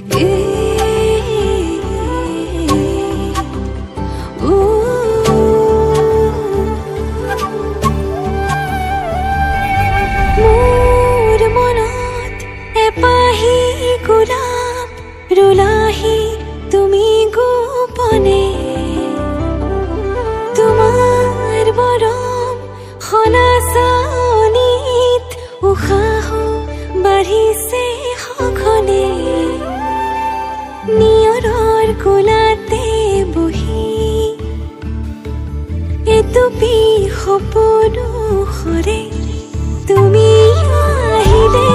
মোৰ মনত এপাহি গোলাপ ৰুলাহি তুমি গোপনে তোমাৰ মৰম খনাচানিত উশাহ বাঢ়িছে সঘনে নিয়ৰৰ কোলাতে বহি এটুপি সপোনো সৰে তুমি আহিলে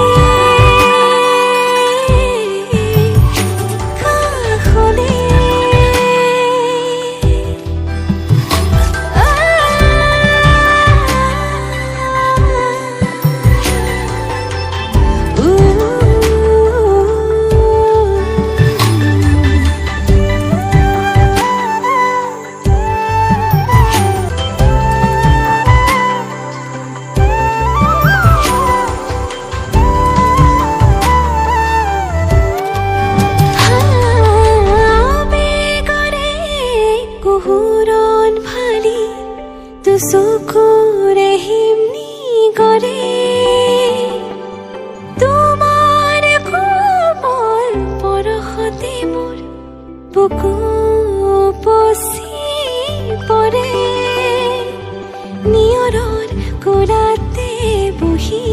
কাষলে চকুৰে হিমনি কৰে তোমাৰ কোমল পৰশতে মোৰ বুকু উপচি পৰে নিয়ৰৰ কোলাতে বহি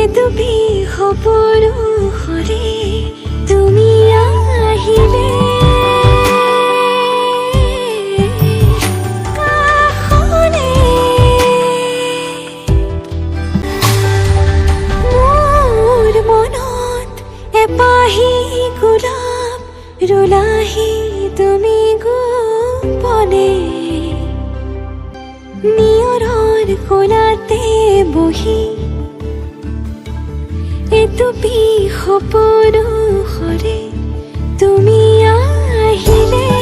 এটুপি সপোনো সৰে তুমি আহিলে এপাহি গোলাপ ৰুলাহি তুমি গোপনে নিয়ৰৰ কোলাতে বহি এটুপি সপোনো সৰে তুমি আহিলে